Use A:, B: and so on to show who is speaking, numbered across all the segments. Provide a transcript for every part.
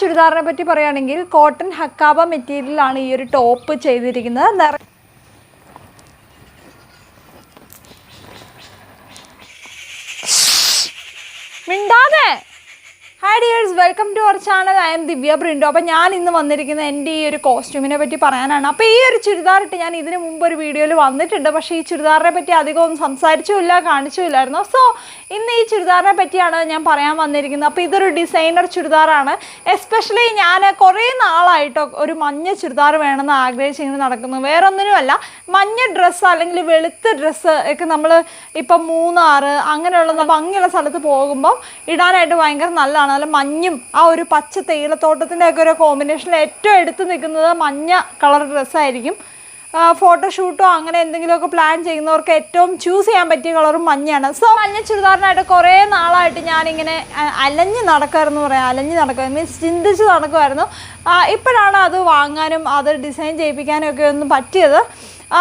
A: ചുരിദാറിനെ പറ്റി പറയുകയാണെങ്കിൽ കോട്ടൺ ഹക്കാബ മെറ്റീരിയലാണ് ഈ ഒരു ടോപ്പ് ചെയ്തിരിക്കുന്നത്. മിണ്ടാതെ. Hi dears, welcome to our channel. I am Divya Brindo. അപ്പോൾ ഞാൻ ഇന്ന് വന്നിരിക്കുന്നത് എൻ്റെ ഈ ഒരു കോസ്റ്റ്യൂമിനെ പറ്റി പറയാനാണ്. അപ്പോൾ ഈ ഒരു ചുരിദാറിട്ട് ഞാൻ ഇതിന് മുമ്പ് ഒരു വീഡിയോയിൽ വന്നിട്ടുണ്ട്, പക്ഷേ ഈ ചുരിദാറിനെ പറ്റി അധികമൊന്നും സംസാരിച്ചുമില്ല, കാണിച്ചുമില്ലായിരുന്നു. സോ ഇന്ന് ഈ ചുരിദാറിനെ പറ്റിയാണ് ഞാൻ പറയാൻ വന്നിരിക്കുന്നത്. അപ്പോൾ ഇതൊരു ഡിസൈനർ ചുരിദാറാണ്. എസ്പെഷ്യലി ഞാൻ കുറേ നാളായിട്ടോ ഒരു മഞ്ഞ ചുരിദാർ വേണമെന്ന് ആഗ്രഹിച്ച് ഇങ്ങനെ നടക്കുന്നു. വേറൊന്നിനുമല്ല, മഞ്ഞ ഡ്രസ്സ് അല്ലെങ്കിൽ വെളുത്ത ഡ്രസ്സ് ഒക്കെ നമ്മൾ ഇപ്പം മൂന്നാറ് അങ്ങനെയുള്ള ഭംഗിയുള്ള സ്ഥലത്ത് പോകുമ്പോൾ ഇടാനായിട്ട് ഭയങ്കര നല്ലതാണ്. നല്ല മഞ്ഞും ആ ഒരു പച്ച തേയിലത്തോട്ടത്തിൻ്റെ ഒക്കെ ഒരു കോമ്പിനേഷനിൽ ഏറ്റവും എടുത്ത് നിൽക്കുന്നത് മഞ്ഞ കളർ ഡ്രസ്സായിരിക്കും. ഫോട്ടോഷൂട്ടോ അങ്ങനെ എന്തെങ്കിലുമൊക്കെ പ്ലാൻ ചെയ്യുന്നവർക്ക് ഏറ്റവും ചൂസ് ചെയ്യാൻ പറ്റിയ കളറും മഞ്ഞയാണ്. സോ മഞ്ഞ ചുരിദാറിനായിട്ട് കുറേ നാളായിട്ട് ഞാനിങ്ങനെ അലഞ്ഞ് നടക്കുമായിരുന്നു മീൻസ് ചിന്തിച്ച് നടക്കുമായിരുന്നു. ഇപ്പോഴാണ് അത് വാങ്ങാനും അത് ഡിസൈൻ ചെയ്യിപ്പിക്കാനും ഒക്കെ ഒന്ന് പറ്റിയത്.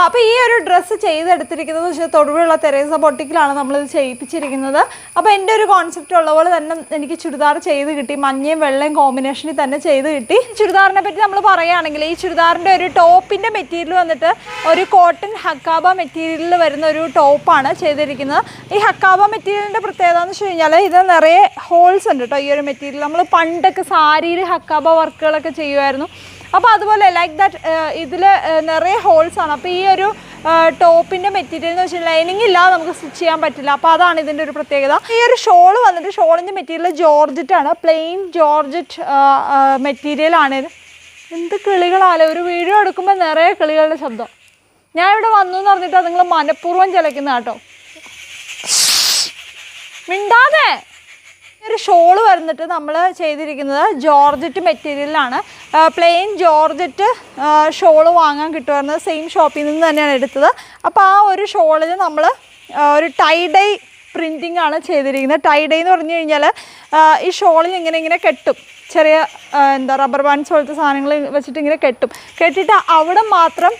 A: അപ്പോൾ ഈ ഒരു ഡ്രസ്സ് ചെയ്തെടുത്തിരിക്കുന്നത് വെച്ചാൽ തൊടുപുഴയുള്ള തെരേസ ബൊട്ടിക്കിലാണ് നമ്മളിത് ചെയ്യിപ്പിച്ചിരിക്കുന്നത്. അപ്പോൾ എൻ്റെ ഒരു കോൺസെപ്റ്റ് ഉള്ള പോലെ തന്നെ എനിക്ക് ചുരിദാർ ചെയ്ത് കിട്ടി. മഞ്ഞയും വെള്ളയും കോമ്പിനേഷനിൽ തന്നെ ചെയ്ത് കിട്ടി. ചുരിദാറിനെ പറ്റി നമ്മൾ പറയുകയാണെങ്കിൽ ഈ ചുരിദാറിൻ്റെ ഒരു ടോപ്പിൻ്റെ മെറ്റീരിയൽ വന്നിട്ട് ഒരു കോട്ടൺ ഹക്കാബ മെറ്റീരിയലിൽ വരുന്ന ഒരു ടോപ്പാണ് ചെയ്തിരിക്കുന്നത്. ഈ ഹക്കാബ മെറ്റീരിയലിൻ്റെ പ്രത്യേകത എന്ന് വെച്ച് കഴിഞ്ഞാൽ ഇത് നിറയെ ഹോൾസ് ഉണ്ട് കേട്ടോ. ഈ ഒരു മെറ്റീരിയൽ നമ്മൾ പണ്ടൊക്കെ സാരിയിൽ ഹക്കാബ വർക്കുകളൊക്കെ ചെയ്യുമായിരുന്നു. അപ്പോൾ അതുപോലെ ലൈക്ക് ദാറ്റ് ഇതിൽ നിറയെ ഹോൾസാണ്. അപ്പോൾ ഈ ഒരു ടോപ്പിൻ്റെ മെറ്റീരിയൽ എന്ന് വെച്ചാൽ ലൈനിങ് ഇല്ലാതെ നമുക്ക് സ്റ്റിച്ച് ചെയ്യാൻ പറ്റില്ല. അപ്പോൾ അതാണ് ഇതിൻ്റെ ഒരു പ്രത്യേകത. ഈ ഒരു ഷോള് വന്നിട്ട് ഷോളിൻ്റെ മെറ്റീരിയൽ ജോർജറ്റാണ്, പ്ലെയിൻ ജോർജറ്റ് മെറ്റീരിയലാണ്. എന്ത് കിളികളാണ്, ഒരു വീഡിയോ എടുക്കുമ്പോൾ നിറയെ കിളികളുടെ ശബ്ദം. ഞാൻ ഇവിടെ വന്നു എന്ന് പറഞ്ഞിട്ട് നിങ്ങൾ മനഃപൂർവ്വം ചിലക്കുന്ന കേട്ടോ. മിണ്ടാതെ. ഒരു ഷോള് വന്നിട്ട് നമ്മൾ ചെയ്തിരിക്കുന്നത് ജോർജറ്റ് മെറ്റീരിയലാണ്. പ്ലെയിൻ ജോർജറ്റ് ഷോള് വാങ്ങാൻ കിട്ടുമായിരുന്നത് സെയിം ഷോപ്പിൽ നിന്ന് തന്നെയാണ് എടുത്തത്. അപ്പോൾ ആ ഒരു ഷോളിൽ നമ്മൾ ഒരു ടൈ ഡൈ പ്രിൻറ്റിംഗ് ആണ് ചെയ്തിരിക്കുന്നത്. ടൈ ഡൈ എന്ന് പറഞ്ഞു കഴിഞ്ഞാൽ ഈ ഷോളിൽ ഇങ്ങനെ കെട്ടും, ചെറിയ റബ്ബർ ബാൻഡ്സ് പോലത്തെ സാധനങ്ങൾ വെച്ചിട്ട് ഇങ്ങനെ കെട്ടിയിട്ട് അവിടെ മാത്രം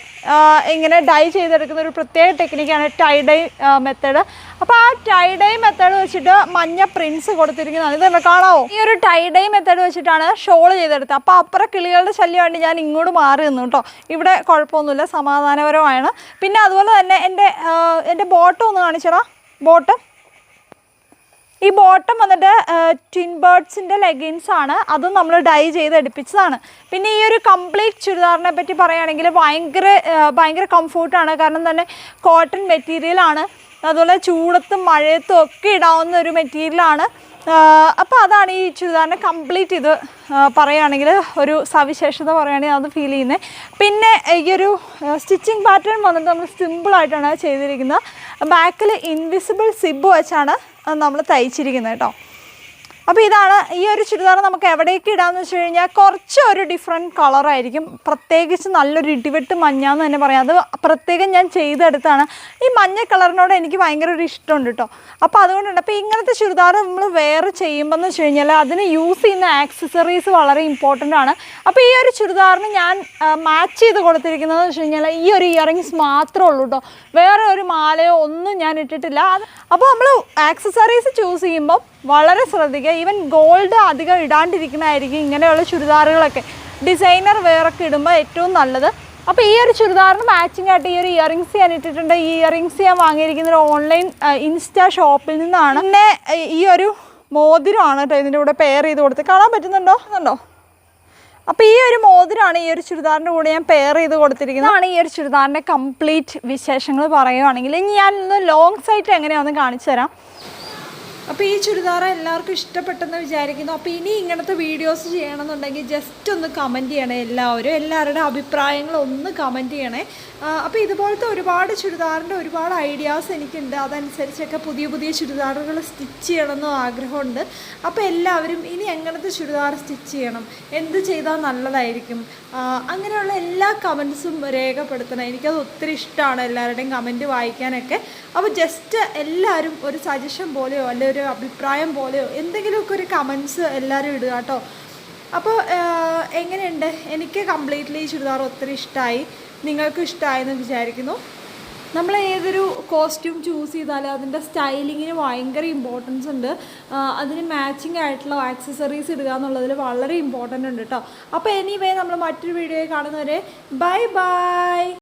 A: ഇങ്ങനെ ഡൈ ചെയ്തെടുക്കുന്ന ഒരു പ്രത്യേക ടെക്നിക്കാണ് ടൈ ഡൈ മെത്തേഡ്. അപ്പോൾ ആ ടൈ ഡൈ മെത്തേഡ് വെച്ചിട്ട് മഞ്ഞ പ്രിൻസ് കൊടുത്തിരിക്കുന്നതാണ്. ഇതെന്താ കാണാമോ? ഈ ഒരു ടൈ ഡൈ മെത്തേഡ് വെച്ചിട്ടാണ് ഷോൾ ചെയ്തെടുത്തത്. അപ്പോൾ അപ്പുറം കിളികളുടെ ശല്യമായിട്ട് ഞാൻ ഇങ്ങോട്ട് മാറി നിന്നു കേട്ടോ. ഇവിടെ കുഴപ്പമൊന്നുമില്ല, സമാധാനപരമാണ്. പിന്നെ അതുപോലെ തന്നെ എൻ്റെ ബോട്ടം ഒന്ന് കാണിച്ചടാ. ഈ ബോട്ടം വന്നിട്ട് ട്വിൻ ബേർഡ്സിൻ്റെ ലെഗിൻസ് ആണ്. അതും നമ്മൾ ഡൈ ചെയ്ത് എടുപ്പിച്ചതാണ്. പിന്നെ ഈ ഒരു കംപ്ലീറ്റ് ചുരിദാറിനെ പറ്റി പറയുകയാണെങ്കിൽ ഭയങ്കര കംഫോർട്ടാണ്. കാരണം തന്നെ കോട്ടൺ മെറ്റീരിയലാണ്. അതുപോലെ ചൂടത്തും മഴയത്തും ഒക്കെ ഇടാവുന്ന ഒരു മെറ്റീരിയലാണ്. അപ്പോൾ അതാണ് ഈ ചുരിദാറിനെ കംപ്ലീറ്റ് ഇത് പറയുകയാണെങ്കിൽ ഒരു സവിശേഷത പറയുകയാണെങ്കിൽ അത് ഫീൽ ചെയ്യുന്നത്. പിന്നെ ഈ ഒരു സ്റ്റിച്ചിങ് പാറ്റേൺ വന്നിട്ട് നമ്മൾ സിമ്പിളായിട്ടാണ് ചെയ്തിരിക്കുന്നത്. ബാക്കിൽ ഇൻവിസിബിൾ സിബ് വെച്ചാണ് നമ്മൾ തയ്ച്ചിരിക്കുന്നത് കേട്ടോ. അപ്പോൾ ഇതാണ് ഈ ഒരു ചുരിദാർ. നമുക്ക് എവിടേക്ക് ഇടാമെന്ന് വെച്ച് കഴിഞ്ഞാൽ കുറച്ച് ഒരു ഡിഫറെൻറ്റ് കളറായിരിക്കും. പ്രത്യേകിച്ച് നല്ലൊരു ഇടിവെട്ട് മഞ്ഞാന്ന് തന്നെ പറയാം. അത് പ്രത്യേകം ഞാൻ ചെയ്തെടുത്താണ്. ഈ മഞ്ഞ കളറിനോട് എനിക്ക് ഭയങ്കര ഒരു ഇഷ്ടമുണ്ട് കേട്ടോ. അപ്പോൾ അതുകൊണ്ടുണ്ട്. അപ്പോൾ ഇങ്ങനത്തെ ചുരിദാർ നമ്മൾ വേറെ ചെയ്യുമ്പോൾ എന്ന് വെച്ച് കഴിഞ്ഞാൽ അതിന് യൂസ് ചെയ്യുന്ന ആക്സസറീസ് വളരെ ഇമ്പോർട്ടൻ്റ് ആണ്. അപ്പോൾ ഈ ഒരു ചുരിദാറിന് ഞാൻ മാച്ച് ചെയ്ത് കൊടുത്തിരിക്കുന്നത് വെച്ച് കഴിഞ്ഞാൽ ഈ ഒരു ഇയറിങ്സ് മാത്രമേ ഉള്ളൂ കേട്ടോ. വേറെ ഒരു മാലയോ ഒന്നും ഞാൻ ഇട്ടിട്ടില്ല. അപ്പോൾ നമ്മൾ ആക്സസറീസ് ചൂസ് ചെയ്യുമ്പം വളരെ ശ്രദ്ധിക്കുക. ഈവൻ ഗോൾഡ് അധികം ഇടാണ്ടിരിക്കുന്നതായിരിക്കും ഇങ്ങനെയുള്ള ചുരിദാറുകളൊക്കെ. ഡിസൈനർ വെയറൊക്കെ ഇടുമ്പോൾ ഏറ്റവും നല്ലത്. അപ്പോൾ ഈ ഒരു ചുരിദാറിന് മാച്ചിങ് ആയിട്ട് ഈ ഒരു ഇയറിങ്സ് ഞാൻ ഇട്ടിട്ടുണ്ട്. ഈ ഇയറിങ്സ് ഞാൻ വാങ്ങിയിരിക്കുന്ന ഒരു ഓൺലൈൻ ഇൻസ്റ്റാ ഷോപ്പിൽ നിന്നാണ്. പിന്നെ ഈ ഒരു മോതിരമാണ് കേട്ടോ ഇതിൻ്റെ കൂടെ പെയർ ചെയ്ത് കൊടുത്ത്. കാണാൻ പറ്റുന്നുണ്ടോ? അപ്പോൾ ഈ ഒരു മോതിരമാണ് ഈ ഒരു ചുരിദാറിൻ്റെ കൂടെ ഞാൻ പെയർ ചെയ്ത് കൊടുത്തിരിക്കുന്നതാണ്. ഈ ഒരു ചുരിദാറിൻ്റെ കംപ്ലീറ്റ് വിശേഷങ്ങൾ പറയുകയാണെങ്കിൽ ഞാനൊന്ന് ലോങ് സൈറ്റ് എങ്ങനെയാണെന്ന് കാണിച്ചു തരാം. അപ്പോൾ ഈ ചുരിദാർ എല്ലാവർക്കും ഇഷ്ടപ്പെട്ടെന്ന് വിചാരിക്കുന്നു. അപ്പോൾ ഇനി ഇങ്ങനത്തെ വീഡിയോസ് ചെയ്യണമെന്നുണ്ടെങ്കിൽ ജസ്റ്റ് ഒന്ന് കമൻറ്റ് ചെയ്യണേ. എല്ലാവരുടെ അഭിപ്രായങ്ങളൊന്ന് കമൻറ്റ് ചെയ്യണേ. അപ്പോൾ ഇതുപോലത്തെ ഒരുപാട് ചുരിദാറിൻ്റെ ഒരുപാട് ഐഡിയാസ് എനിക്കുണ്ട്. അതനുസരിച്ചൊക്കെ പുതിയ ചുരിദാറുകൾ സ്റ്റിച്ച് ചെയ്യണമെന്നും ആഗ്രഹമുണ്ട്. അപ്പോൾ എല്ലാവരും ഇനി എങ്ങനത്തെ ചുരിദാർ സ്റ്റിച്ച് ചെയ്യണം, എന്ത് ചെയ്താൽ നല്ലതായിരിക്കും, അങ്ങനെയുള്ള എല്ലാ കമൻസും രേഖപ്പെടുത്തണം. എനിക്കത് ഒത്തിരി ഇഷ്ടമാണ് എല്ലാവരുടെയും കമൻറ്റ് വായിക്കാനൊക്കെ. അപ്പോൾ ജസ്റ്റ് എല്ലാവരും ഒരു സജഷൻ പോലെയോ അല്ലെങ്കിൽ ഒരു അഭിപ്രായം പോലെയോ എന്തെങ്കിലുമൊക്കെ ഒരു കമൻസ് എല്ലാവരും ഇടുക കേട്ടോ. അപ്പോൾ എങ്ങനെയുണ്ട്? എനിക്ക് കംപ്ലീറ്റ്ലി ഈ ചുരിദാർ ഒത്തിരി ഇഷ്ടമായി, നിങ്ങൾക്കും ഇഷ്ടമായെന്ന് വിചാരിക്കുന്നു. നമ്മൾ ഏതൊരു കോസ്റ്റ്യൂം ചൂസ് ചെയ്താലും അതിൻ്റെ സ്റ്റൈലിങ്ങിന് ഭയങ്കര ഇമ്പോർട്ടൻസ് ഉണ്ട്. അതിന് മാച്ചിങ് ആയിട്ടുള്ള ആക്സസറീസ് ഇടുക എന്നുള്ളതിൽ വളരെ ഇമ്പോർട്ടൻ്റ് ഉണ്ട് കേട്ടോ. അപ്പോൾ എനിവേ നമ്മൾ മറ്റൊരു വീഡിയോയിൽ കാണുന്നവരെ ബൈ ബൈ.